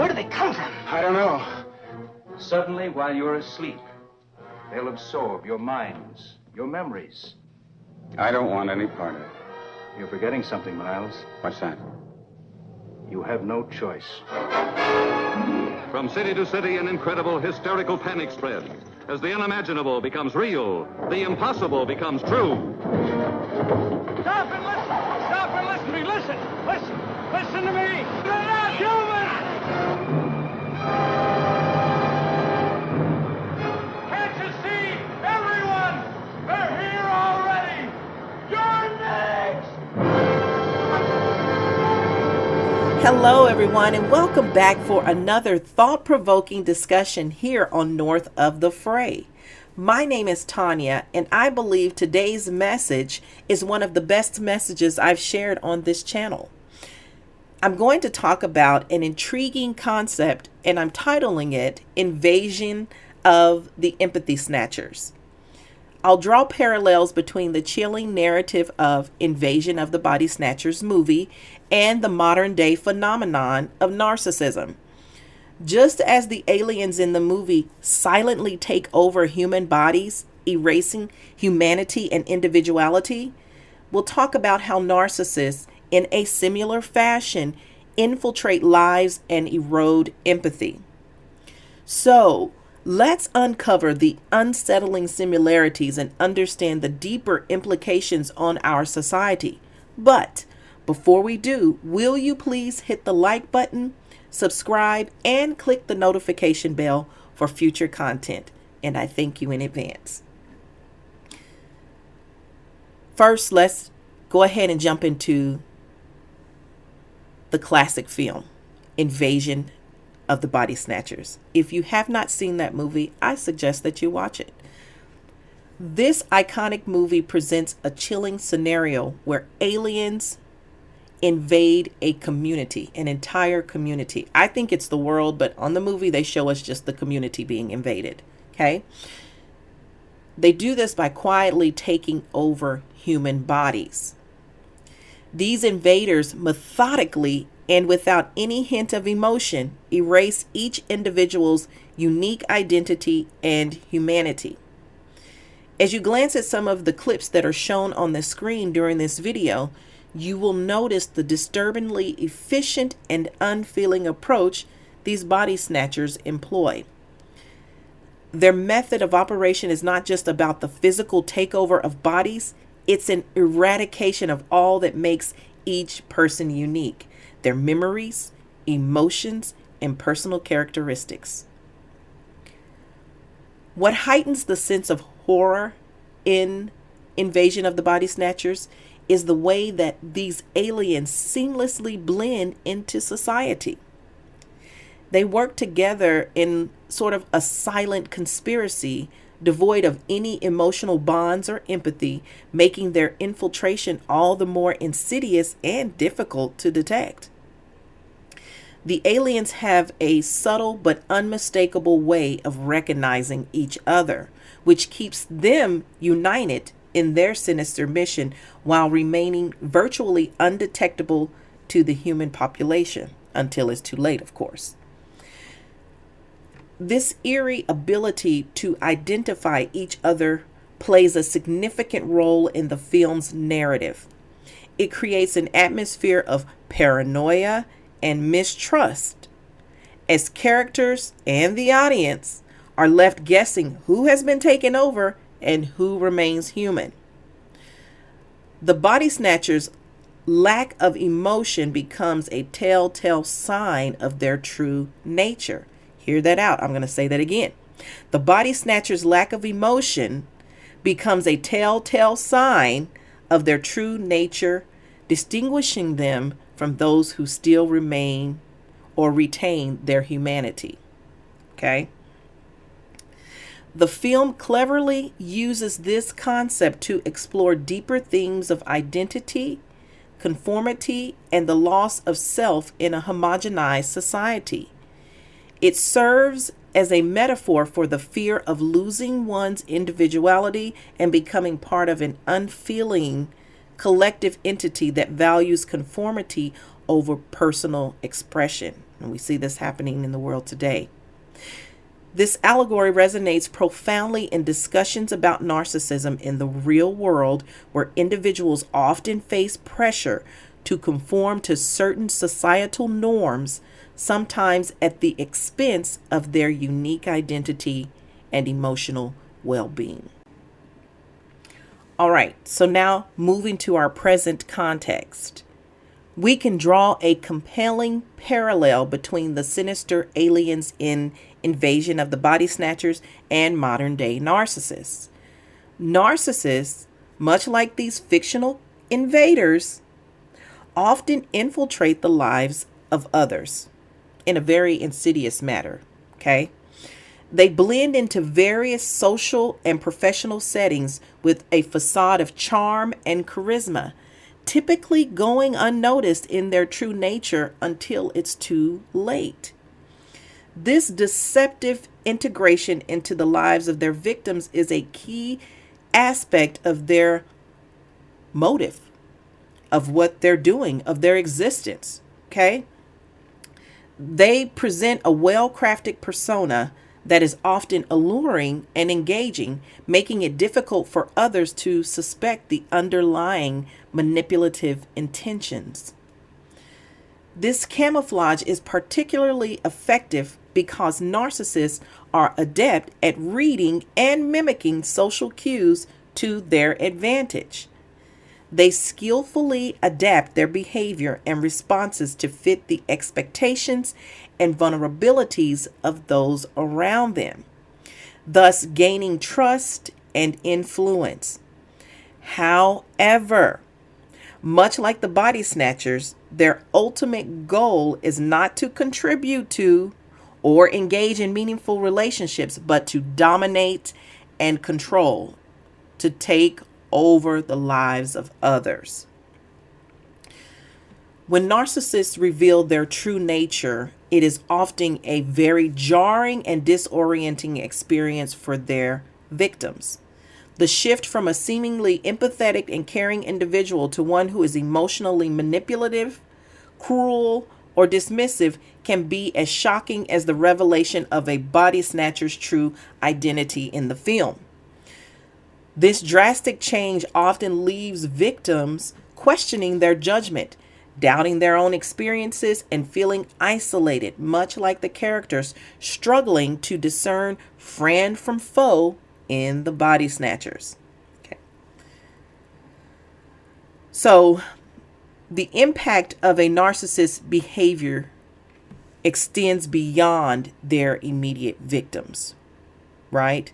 Where do they come from? I don't know. Suddenly, while you're asleep, they'll absorb your minds, your memories. I don't want any part of it. You're forgetting something, Miles. What's that? You have no choice. From city to city, an incredible hysterical panic spreads. As the unimaginable becomes real, the impossible becomes true. Stop and listen! Stop and listen to me! Listen! Listen! Listen to me! They're not human! Can't you see? Everyone! They're here already! You're next! Hello, everyone, and welcome back for another thought-provoking discussion here on North of the Fray. My name is Tanya, and I believe today's message is one of the best messages I've shared on this channel. I'm going to talk about an intriguing concept, and I'm titling it Invasion of the Empathy Snatchers. I'll draw parallels between the chilling narrative of Invasion of the Body Snatchers movie and the modern day phenomenon of narcissism. Just as the aliens in the movie silently take over human bodies, erasing humanity and individuality, we'll talk about how narcissists, in a similar fashion, infiltrate lives and erode empathy. So, let's uncover the unsettling similarities and understand the deeper implications on our society. But before we do, will you please hit the like button, subscribe, and click the notification bell for future content. And I thank you in advance. First, let's go ahead and jump into the classic film, Invasion of the Body Snatchers. If you have not seen that movie, I suggest that you watch it. This iconic movie presents a chilling scenario where aliens invade a community, an entire community. I think it's the world, but on the movie they show us just the community being invaded. Okay? They do this by quietly taking over human bodies. These invaders methodically and without any hint of emotion erase each individual's unique identity and humanity. As you glance at some of the clips that are shown on the screen during this video, you will notice the disturbingly efficient and unfeeling approach these body snatchers employ. Their method of operation is not just about the physical takeover of bodies, it's an eradication of all that makes each person unique, their memories, emotions, and personal characteristics. What heightens the sense of horror in Invasion of the Body Snatchers is the way that these aliens seamlessly blend into society. They work together in sort of a silent conspiracy, devoid of any emotional bonds or empathy, making their infiltration all the more insidious and difficult to detect. The aliens have a subtle but unmistakable way of recognizing each other, which keeps them united in their sinister mission while remaining virtually undetectable to the human population, until it's too late, of course. This eerie ability to identify each other plays a significant role in the film's narrative. It creates an atmosphere of paranoia and mistrust, as characters and the audience are left guessing who has been taken over and who remains human. The body snatchers' lack of emotion becomes a telltale sign of their true nature. Hear that out. I'm going to say that again. The body snatchers' lack of emotion becomes a telltale sign of their true nature, distinguishing them from those who still remain or retain their humanity. Okay? The film cleverly uses this concept to explore deeper themes of identity, conformity, and the loss of self in a homogenized society. It serves as a metaphor for the fear of losing one's individuality and becoming part of an unfeeling collective entity that values conformity over personal expression. And we see this happening in the world today. This allegory resonates profoundly in discussions about narcissism in the real world, where individuals often face pressure to conform to certain societal norms, sometimes at the expense of their unique identity and emotional well-being. All right, so now moving to our present context, we can draw a compelling parallel between the sinister aliens in Invasion of the Body Snatchers and modern-day narcissists. Narcissists, much like these fictional invaders, often infiltrate the lives of others in a very insidious manner, okay? They blend into various social and professional settings with a facade of charm and charisma, typically going unnoticed in their true nature until it's too late. This deceptive integration into the lives of their victims is a key aspect of their motive, of what they're doing, of their existence, okay? They present a well-crafted persona that is often alluring and engaging, making it difficult for others to suspect the underlying manipulative intentions. This camouflage is particularly effective because narcissists are adept at reading and mimicking social cues to their advantage. They skillfully adapt their behavior and responses to fit the expectations and vulnerabilities of those around them, thus gaining trust and influence. However, much like the body snatchers, their ultimate goal is not to contribute to or engage in meaningful relationships, but to dominate and control, to take over the lives of others. When narcissists reveal their true nature, it is often a very jarring and disorienting experience for their victims. The shift from a seemingly empathetic and caring individual to one who is emotionally manipulative, cruel, or dismissive can be as shocking as the revelation of a body snatcher's true identity in the film. This drastic change often leaves victims questioning their judgment, doubting their own experiences, and feeling isolated, much like the characters struggling to discern friend from foe in the body snatchers. Okay. So the impact of a narcissist's behavior extends beyond their immediate victims, right?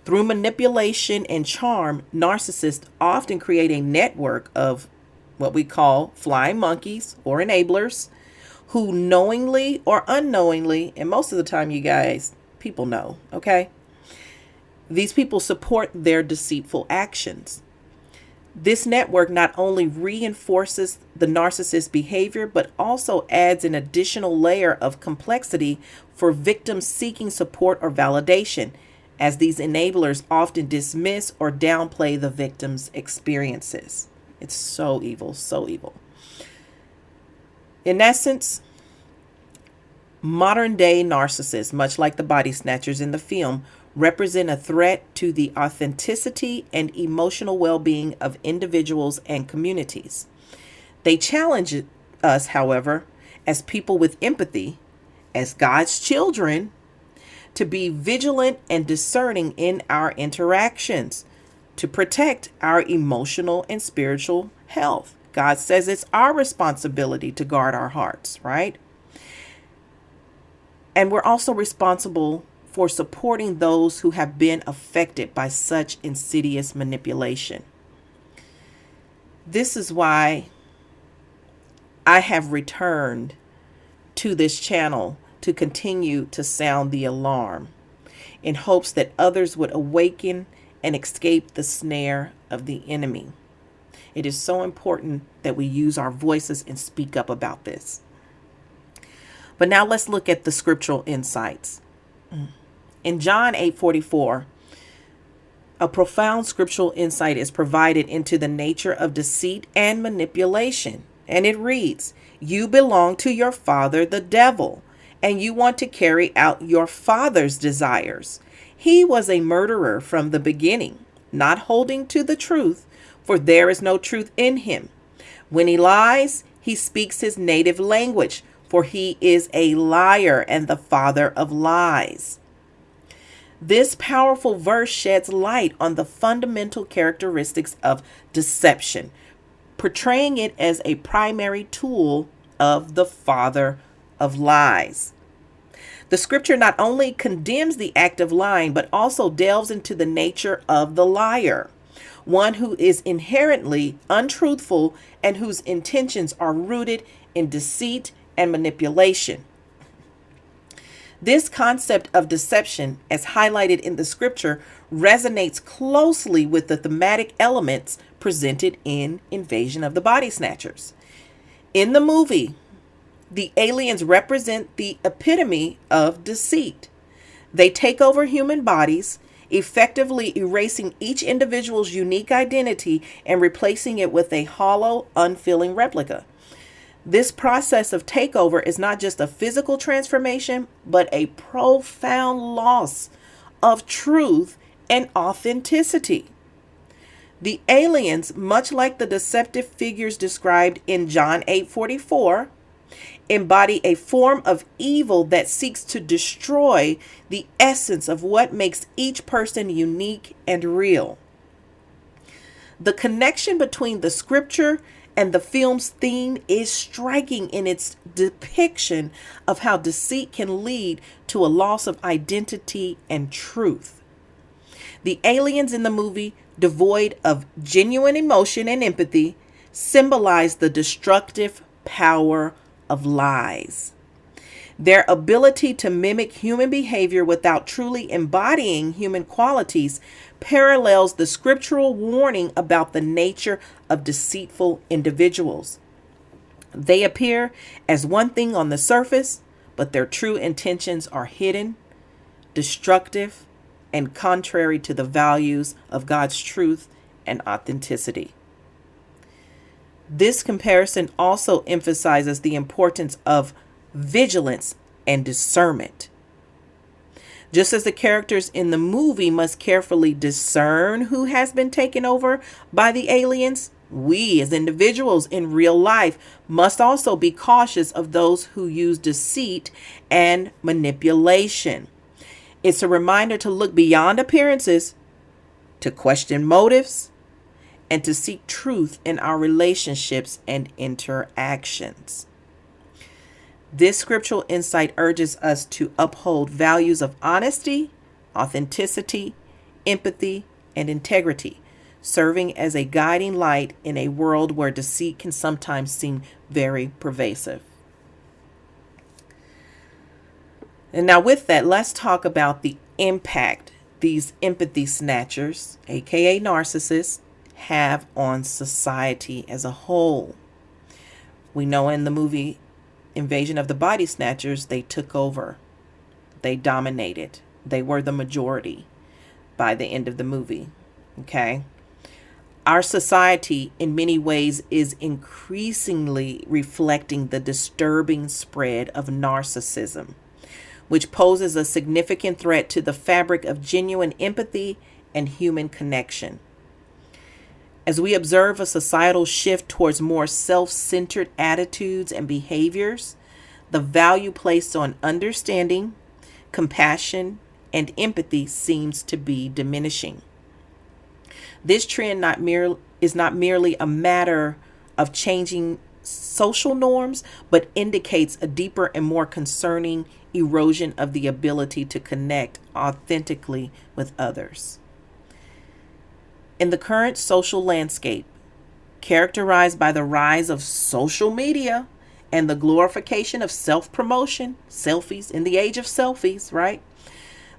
Through manipulation and charm, narcissists often create a network of what we call flying monkeys or enablers who knowingly or unknowingly, and most of the time, you guys, people know, okay? These people support their deceitful actions. This network not only reinforces the narcissist's behavior, but also adds an additional layer of complexity for victims seeking support or validation, as these enablers often dismiss or downplay the victim's experiences. It's so evil, so evil. In essence, modern day narcissists, much like the body snatchers in the film, represent a threat to the authenticity and emotional well-being of individuals and communities. They challenge us, however, as people with empathy, as God's children, to be vigilant and discerning in our interactions, to protect our emotional and spiritual health. God says it's our responsibility to guard our hearts, right? And we're also responsible for supporting those who have been affected by such insidious manipulation. This is why I have returned to this channel to continue to sound the alarm in hopes that others would awaken and escape the snare of the enemy. It is so important that we use our voices and speak up about this. But now let's look at the scriptural insights. In John 8:44, a profound scriptural insight is provided into the nature of deceit and manipulation. And it reads, You belong to your father, the devil, and you want to carry out your father's desires. He was a murderer from the beginning, not holding to the truth, for there is no truth in him. When he lies, he speaks his native language, for he is a liar and the father of lies. This powerful verse sheds light on the fundamental characteristics of deception, portraying it as a primary tool of the father of lies. The scripture not only condemns the act of lying, but also delves into the nature of the liar, one who is inherently untruthful and whose intentions are rooted in deceit and manipulation. This concept of deception, as highlighted in the scripture, resonates closely with the thematic elements presented in Invasion of the Body Snatchers. In the movie, the aliens represent the epitome of deceit. They take over human bodies, effectively erasing each individual's unique identity and replacing it with a hollow, unfeeling replica. This process of takeover is not just a physical transformation, but a profound loss of truth and authenticity. The aliens, much like the deceptive figures described in John 8:44, embody a form of evil that seeks to destroy the essence of what makes each person unique and real. The connection between the scripture and the film's theme is striking in its depiction of how deceit can lead to a loss of identity and truth. The aliens in the movie, devoid of genuine emotion and empathy, symbolize the destructive power of lies. Their ability to mimic human behavior without truly embodying human qualities parallels the scriptural warning about the nature of deceitful individuals. They appear as one thing on the surface, but their true intentions are hidden, destructive, and contrary to the values of God's truth and authenticity. This comparison also emphasizes the importance of vigilance and discernment. Just as the characters in the movie must carefully discern who has been taken over by the aliens, we as individuals in real life must also be cautious of those who use deceit and manipulation. It's a reminder to look beyond appearances, to question motives, and to seek truth in our relationships and interactions. This scriptural insight urges us to uphold values of honesty, authenticity, empathy, and integrity, serving as a guiding light in a world where deceit can sometimes seem very pervasive. And now with that, let's talk about the impact these empathy snatchers, aka narcissists, have on society as a whole. We know in the movie Invasion of the Body Snatchers, they took over. They dominated. They were the majority by the end of the movie. Okay? Our society, in many ways, is increasingly reflecting the disturbing spread of narcissism, which poses a significant threat to the fabric of genuine empathy and human connection. As we observe a societal shift towards more self-centered attitudes and behaviors, the value placed on understanding, compassion, and empathy seems to be diminishing. This trend is not merely a matter of changing social norms, but indicates a deeper and more concerning erosion of the ability to connect authentically with others. In the current social landscape, characterized by the rise of social media and the glorification of self-promotion, selfies, in the age of selfies, right?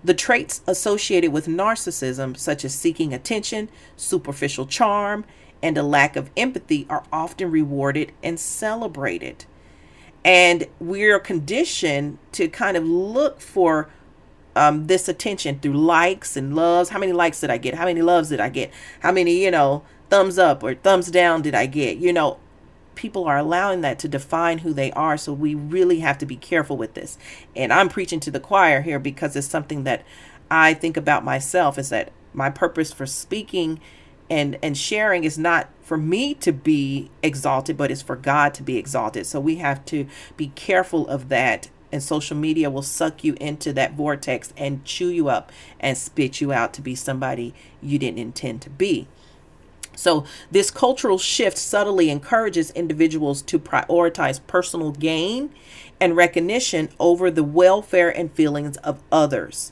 The traits associated with narcissism, such as seeking attention, superficial charm, and a lack of empathy, are often rewarded and celebrated. And we're conditioned to kind of look for this attention through likes and loves. How many likes did I get? How many loves did I get? How many, thumbs up or thumbs down did I get? people are allowing that to define who they are. So we really have to be careful with this. And I'm preaching to the choir here because it's something that I think about myself, is that my purpose for speaking and sharing is not for me to be exalted, but it's for God to be exalted. So we have to be careful of that. And social media will suck you into that vortex and chew you up and spit you out to be somebody you didn't intend to be. So this cultural shift subtly encourages individuals to prioritize personal gain and recognition over the welfare and feelings of others.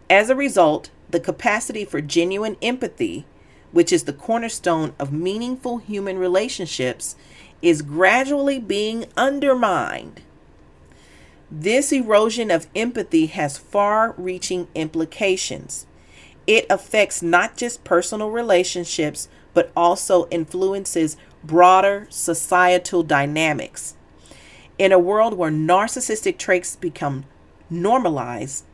As a result, the capacity for genuine empathy, which is the cornerstone of meaningful human relationships, is gradually being undermined. This erosion of empathy has far-reaching implications. It affects not just personal relationships, but also influences broader societal dynamics. In a world where narcissistic traits become normalized,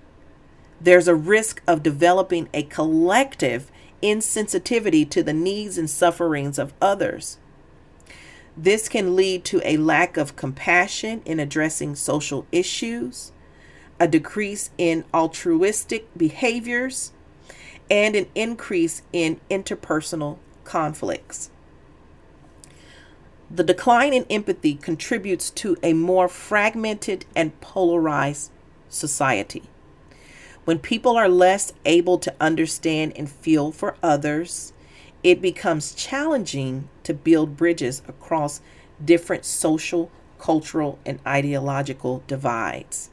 there's a risk of developing a collective insensitivity to the needs and sufferings of others. This can lead to a lack of compassion in addressing social issues, a decrease in altruistic behaviors, and an increase in interpersonal conflicts. The decline in empathy contributes to a more fragmented and polarized society. When people are less able to understand and feel for others, it becomes challenging to build bridges across different social, cultural, and ideological divides.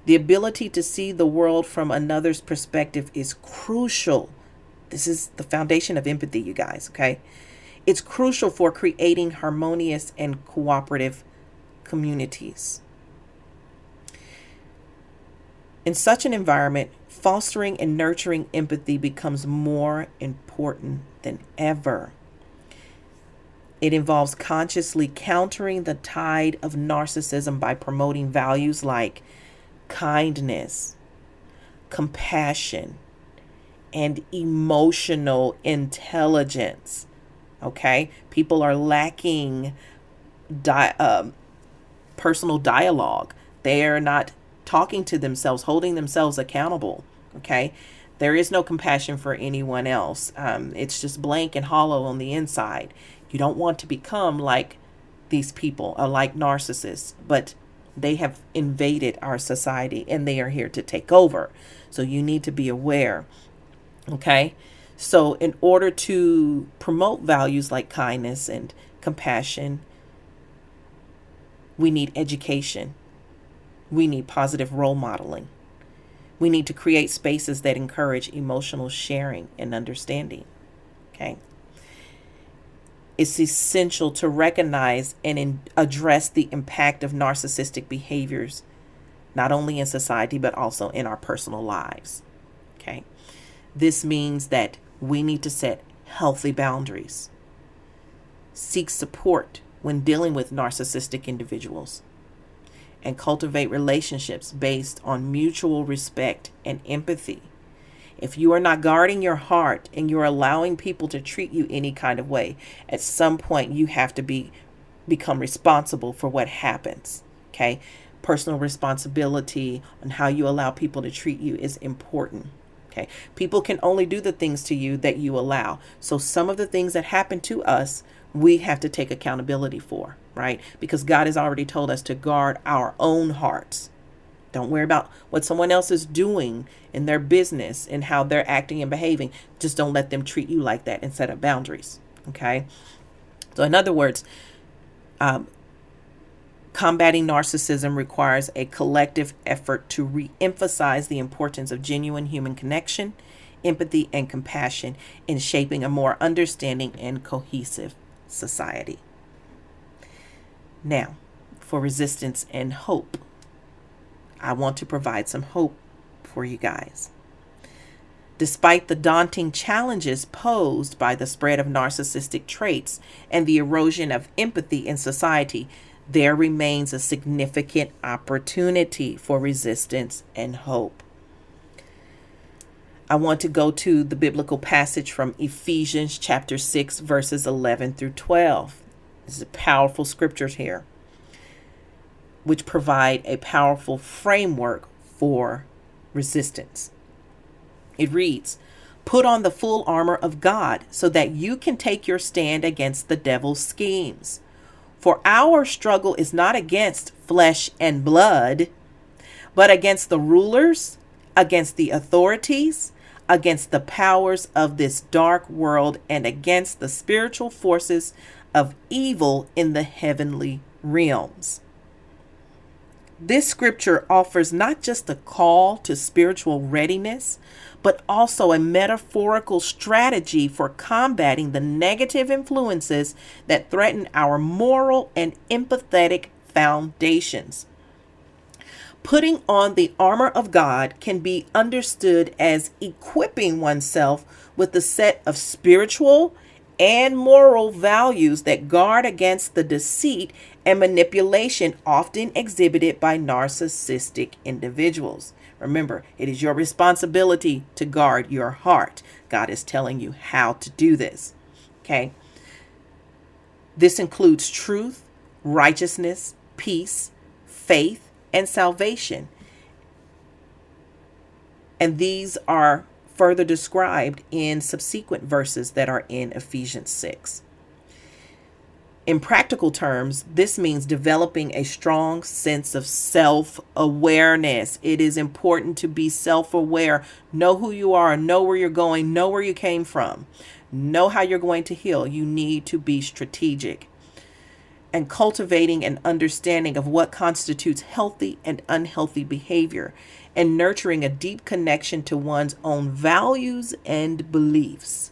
The ability to see the world from another's perspective is crucial. This is the foundation of empathy, you guys, okay? It's crucial for creating harmonious and cooperative communities. In such an environment, fostering and nurturing empathy becomes more important than ever. It involves consciously countering the tide of narcissism by promoting values like kindness, compassion, and emotional intelligence. Okay? People are lacking personal dialogue. They are not talking to themselves, holding themselves accountable. Okay? There is no compassion for anyone else. It's just blank and hollow on the inside. You don't want to become like these people, like narcissists, but they have invaded our society and they are here to take over. So you need to be aware. Okay? So in order to promote values like kindness and compassion, we need education. We need positive role modeling. We need to create spaces that encourage emotional sharing and understanding. Okay? It's essential to recognize and address the impact of narcissistic behaviors, not only in society, but also in our personal lives. Okay? This means that we need to set healthy boundaries, seek support when dealing with narcissistic individuals, and cultivate relationships based on mutual respect and empathy. If you are not guarding your heart and you're allowing people to treat you any kind of way, at some point you have to become responsible for what happens. Okay? Personal responsibility on how you allow people to treat you is important. Okay? People can only do the things to you that you allow. So some of the things that happen to us, we have to take accountability for, right? Because God has already told us to guard our own hearts. Don't worry about what someone else is doing in their business and how they're acting and behaving. Just don't let them treat you like that and set up boundaries. Okay? So in other words, combating narcissism requires a collective effort to re-emphasize the importance of genuine human connection, empathy, and compassion in shaping a more understanding and cohesive society. Now, for resistance and hope. I want to provide some hope for you guys. Despite the daunting challenges posed by the spread of narcissistic traits and the erosion of empathy in society, there remains a significant opportunity for resistance and hope. I want to go to the biblical passage from Ephesians chapter 6, verses 11 through 12. This is powerful scriptures here, which provide a powerful framework for resistance. It reads, "Put on the full armor of God so that you can take your stand against the devil's schemes. For our struggle is not against flesh and blood, but against the rulers, against the authorities, against the powers of this dark world, and against the spiritual forces of evil in the heavenly realms." This scripture offers not just a call to spiritual readiness, but also a metaphorical strategy for combating the negative influences that threaten our moral and empathetic foundations. Putting on the armor of God can be understood as equipping oneself with a set of spiritual and moral values that guard against the deceit and manipulation often exhibited by narcissistic individuals. Remember, it is your responsibility to guard your heart. God is telling you how to do this. Okay? This includes truth, righteousness, peace, faith, and salvation. And these are further described in subsequent verses that are in Ephesians 6. In practical terms, this means developing a strong sense of self-awareness. It is important to be self-aware. Know who you are, know where you're going, know where you came from, know how you're going to heal. You need to be strategic. And cultivating an understanding of what constitutes healthy and unhealthy behavior, and nurturing a deep connection to one's own values and beliefs.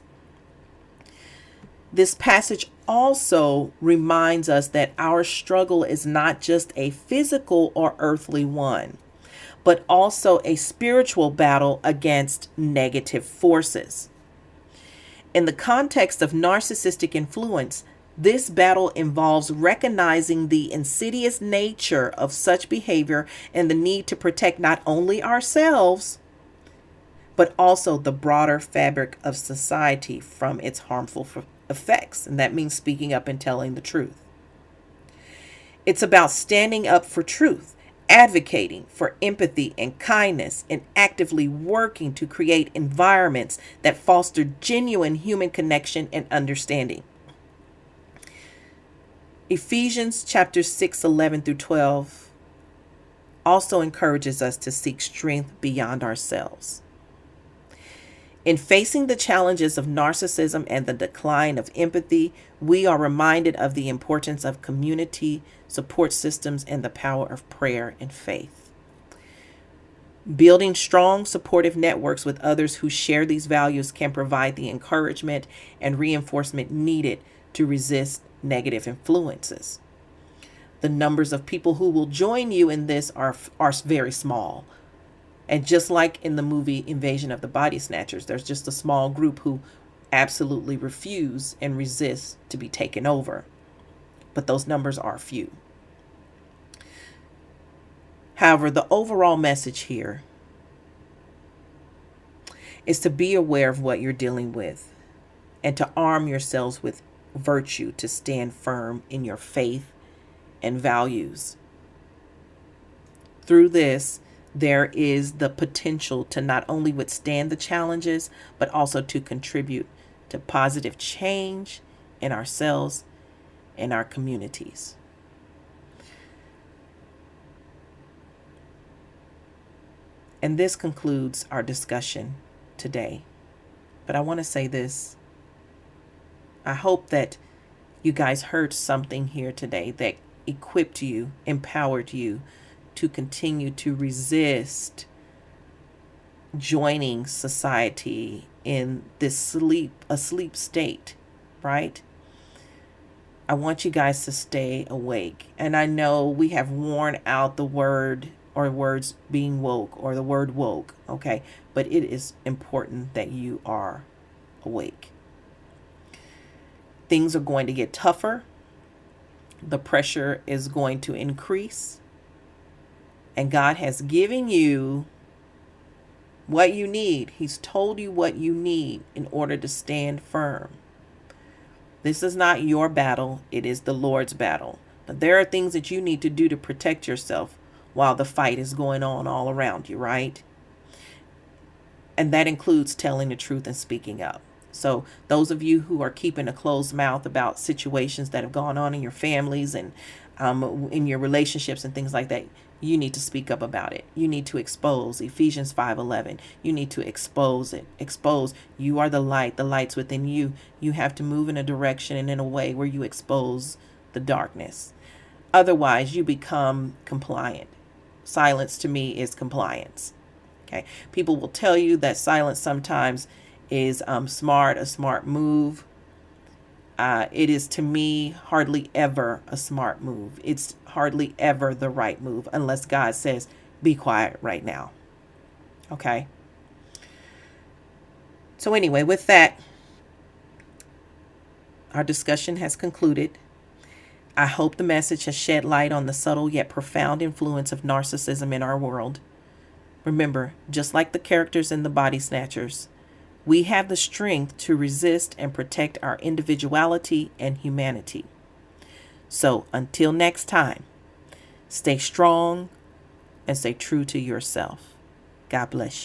This passage also reminds us that our struggle is not just a physical or earthly one, but also a spiritual battle against negative forces. In the context of narcissistic influence, this battle involves recognizing the insidious nature of such behavior and the need to protect not only ourselves, but also the broader fabric of society from its harmful effects. And that means speaking up and telling the truth. It's about standing up for truth, advocating for empathy and kindness, and actively working to create environments that foster genuine human connection and understanding. Ephesians chapter 6, 11 through 12 also encourages us to seek strength beyond ourselves. In facing the challenges of narcissism and the decline of empathy, we are reminded of the importance of community, support systems, and the power of prayer and faith. Building strong, supportive networks with others who share these values can provide the encouragement and reinforcement needed to resist negative influences. The numbers of people who will join you in this are very small. And just like in the movie Invasion of the Body Snatchers, there's just a small group who absolutely refuse and resist to be taken over. But those numbers are few. However, the overall message here is to be aware of what you're dealing with and to arm yourselves with virtue to stand firm in your faith and values. Through this, there is the potential to not only withstand the challenges, but also to contribute to positive change in ourselves and our communities. And this concludes our discussion today. But I want to say this. I hope that you guys heard something here today that equipped you, empowered you to continue to resist joining society in this asleep state, right? I want you guys to stay awake. And I know we have worn out the word or words being woke or the word woke, okay? But it is important that you are awake. Things are going to get tougher. The pressure is going to increase. And God has given you what you need. He's told you what you need in order to stand firm. This is not your battle. It is the Lord's battle. But there are things that you need to do to protect yourself while the fight is going on all around you, right? And that includes telling the truth and speaking up. So those of you who are keeping a closed mouth about situations that have gone on in your families and in your relationships and things like that, you need to speak up about it. You need to expose Ephesians 5:11. You need to expose it. Expose. You are the light. The light's within you. You have to move in a direction and in a way where you expose the darkness. Otherwise, you become compliant. Silence to me is compliance. Okay. People will tell you that silence sometimes is a smart move. It is, to me, hardly ever a smart move. It's hardly ever the right move unless God says, be quiet right now. Okay. So anyway, with that, our discussion has concluded. I hope the message has shed light on the subtle yet profound influence of narcissism in our world. Remember, just like the characters in the Body Snatchers, we have the strength to resist and protect our individuality and humanity. So until next time, stay strong and stay true to yourself. God bless you.